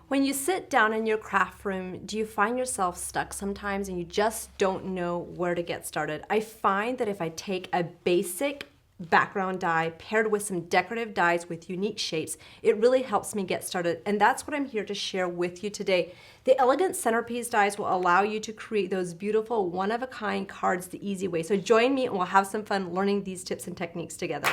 When you sit down in your craft room, do you find yourself stuck sometimes and you just don't know where to get started? I find that if I take a basic background die paired with some decorative dies with unique shapes, it really helps me get started. And that's what I'm here to share with you today. The Elegant Centerpiece Dies will allow you to create those beautiful one-of-a-kind cards the easy way. So join me and we'll have some fun learning these tips and techniques together.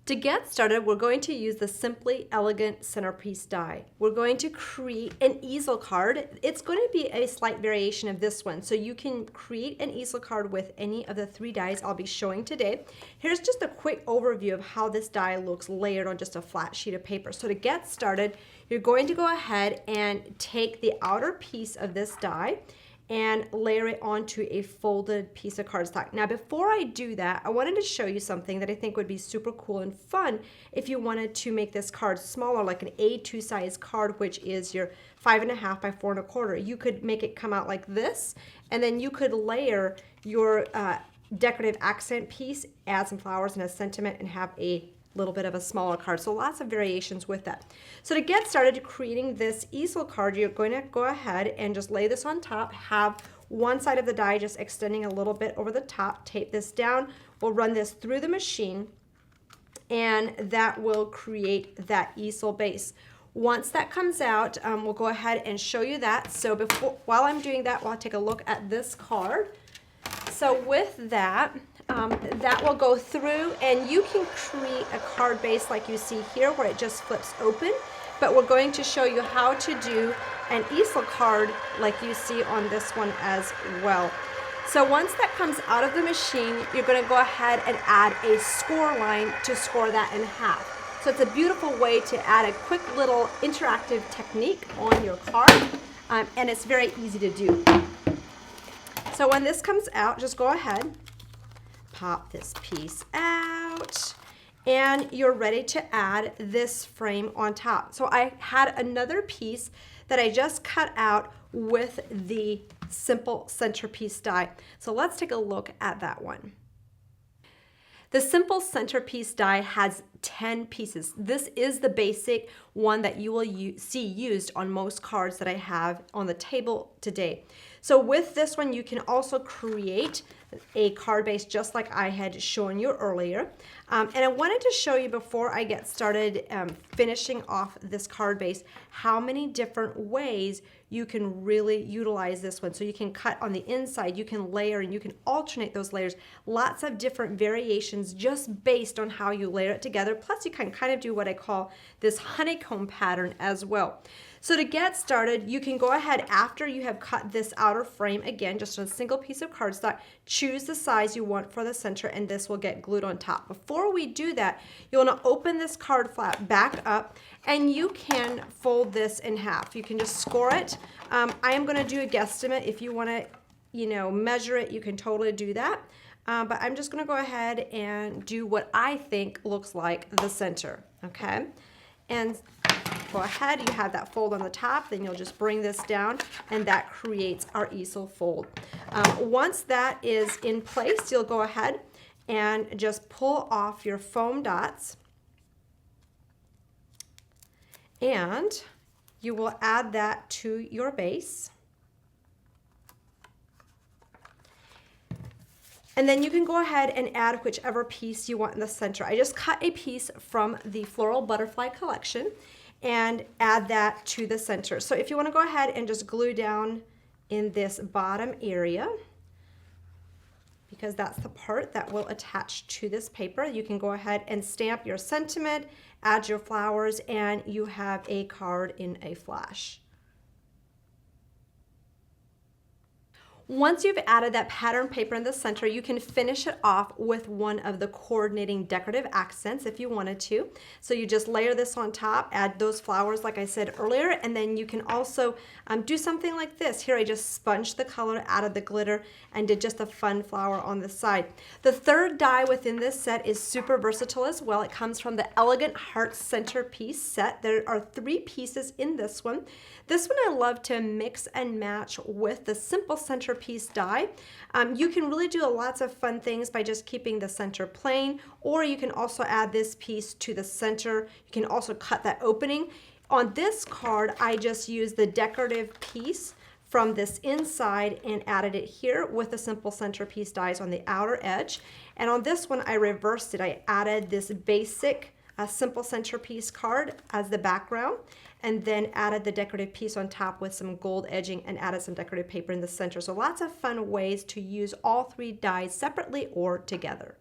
To get started, we're going to use the Simply Elegant Centerpiece die. We're going to create an easel card. It's going to be a slight variation of this one, so you can create an easel card with any of the three dies I'll be showing today. Here's just a quick overview of how this die looks layered on just a flat sheet of paper. So to get started, you're going to go ahead and take the outer piece of this die and layer it onto a folded piece of cardstock. Now before I do that, I wanted to show you something that I think would be super cool and fun if you wanted to make this card smaller, like an A2 size card, which is your 5.5 by 4.25. You could make it come out like this, and then you could layer your decorative accent piece, add some flowers and a sentiment, and have a little bit of a smaller card. So lots of variations with that. So to get started creating this easel card, you're going to go ahead and just lay this on top, have one side of the die just extending a little bit over the top, tape this down. We'll run this through the machine and that will create that easel base. Once that comes out, we'll go ahead and show you that. So while I'm doing that, we'll take a look at this card. So with that, that will go through and you can create a card base like you see here where it just flips open, but we're going to show you how to do an easel card like you see on this one as well. So once that comes out of the machine, you're going to go ahead and add a score line to score that in half. So it's a beautiful way to add a quick little interactive technique on your card, and it's very easy to do. So when this comes out, just go ahead, pop this piece out, and you're ready to add this frame on top. So I had another piece that I just cut out with the Simple Centerpiece die. So let's take a look at that one. The Simple Centerpiece die has 10 pieces. This is the basic one that you will see used on most cards that I have on the table today. So with this one, you can also create a card base just like I had shown you earlier. And I wanted to show you before I get started finishing off this card base, how many different ways you can really utilize this one. So you can cut on the inside, you can layer, and you can alternate those layers. Lots of different variations just based on how you layer it together. Plus you can kind of do what I call this honeycomb pattern as well. So to get started, you can go ahead after you have cut this outer frame, again, just on a single piece of cardstock, choose the size you want for the center, and this will get glued on top. Before we do that, you want to open this card flap back up, and you can fold this in half. You can just score it. I am going to do a guesstimate. If you want to, measure it, you can totally do that. But I'm just going to go ahead and do what I think looks like the center, okay? And go ahead, you have that fold on the top, then you'll just bring this down and that creates our easel fold. Once that is in place, you'll go ahead and just pull off your foam dots and you will add that to your base. And then you can go ahead and add whichever piece you want in the center. I just cut a piece from the Floral Butterfly collection and add that to the center. So if you want to go ahead and just glue down in this bottom area, because that's the part that will attach to this paper, you can go ahead and stamp your sentiment, add your flowers, and you have a card in a flash. Once you've added that pattern paper in the center, you can finish it off with one of the coordinating decorative accents if you wanted to. So you just layer this on top, add those flowers like I said earlier, and then you can also do something like this. Here I just sponged the color, added the glitter, and did just a fun flower on the side. The third die within this set is super versatile as well. It comes from the Elegant Heart Centerpiece set. There are 3 pieces in this one. This one I love to mix and match with the Simple Centerpiece die. You can really do lots of fun things by just keeping the center plain, or you can also add this piece to the center. You can also cut that opening. On this card, I just used the decorative piece from this inside and added it here with the Simple Centerpiece dies on the outer edge. And on this one, I reversed it. I added this basic Simple Centerpiece card as the background, and then added the decorative piece on top with some gold edging and added some decorative paper in the center. So lots of fun ways to use all 3 dies separately or together.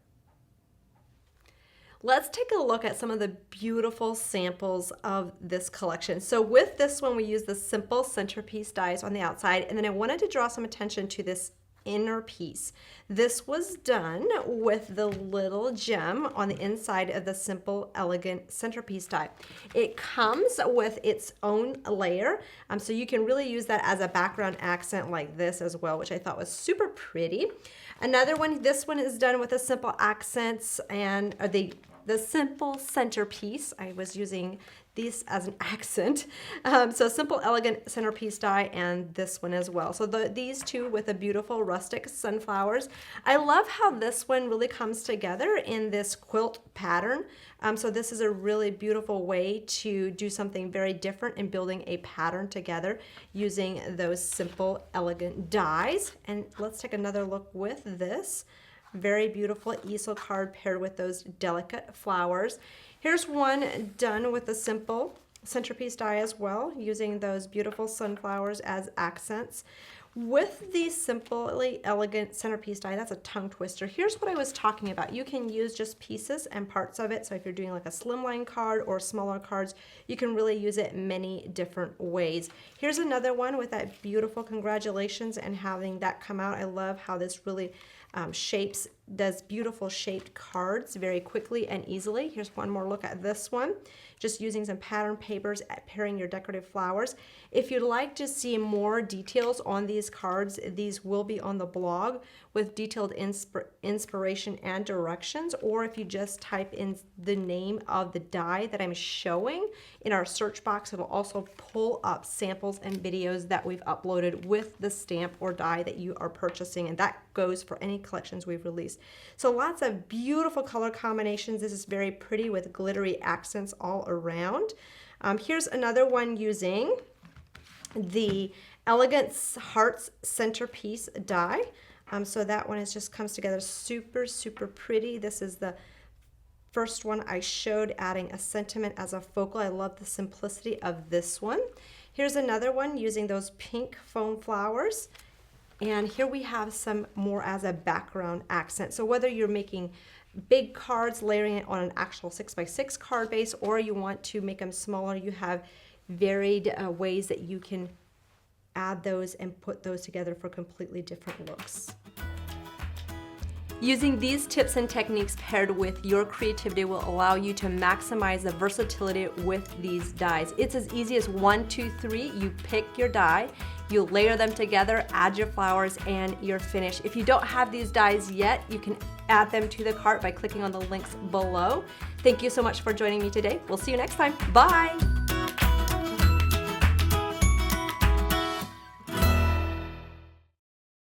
Let's take a look at some of the beautiful samples of this collection. So with this one, we use the Simple Centerpiece dies on the outside, and then I wanted to draw some attention to this inner piece. This was done with the little gem on the inside of the Simple Elegant Centerpiece die. It comes with its own layer, so you can really use that as a background accent like this as well, which I thought was super pretty. Another one, this one is done with the Simple Accents and the Simple Centerpiece. I was using these as an accent. So Simple Elegant Centerpiece die and this one as well. So these 2 with the beautiful rustic sunflowers. I love how this one really comes together in this quilt pattern. So this is a really beautiful way to do something very different in building a pattern together using those Simple Elegant dies. And let's take another look with this. Very beautiful easel card paired with those delicate flowers. Here's one done with the Simple Centerpiece die as well, using those beautiful sunflowers as accents. With the Simply Elegant Centerpiece die, that's a tongue twister. Here's what I was talking about. You can use just pieces and parts of it. So if you're doing like a slimline card or smaller cards, you can really use it many different ways. Here's another one with that beautiful congratulations and having that come out. I love how this really does beautiful shaped cards very quickly and easily. Here's one more look at this one, just using some pattern papers at pairing your decorative flowers. If you'd like to see more details on these cards, these will be on the blog with detailed inspiration and directions, or if you just type in the name of the die that I'm showing in our search box, it'll also pull up samples and videos that we've uploaded with the stamp or die that you are purchasing, and that goes for any collections we've released. So lots of beautiful color combinations. This is very pretty with glittery accents all around. Here's another one using the Elegant Hearts Centerpiece die. So that one just comes together super, super pretty. This is the first one I showed, adding a sentiment as a focal. I love the simplicity of this one. Here's another one using those pink foam flowers. And here we have some more as a background accent. So whether you're making big cards, layering it on an actual 6x6 card base, or you want to make them smaller, you have varied ways that you can add those and put those together for completely different looks. Using these tips and techniques paired with your creativity will allow you to maximize the versatility with these dies. It's as easy as 1, 2, 3. You pick your die, you layer them together, add your flowers, and you're finished. If you don't have these dies yet, you can add them to the cart by clicking on the links below. Thank you so much for joining me today. We'll see you next time. Bye!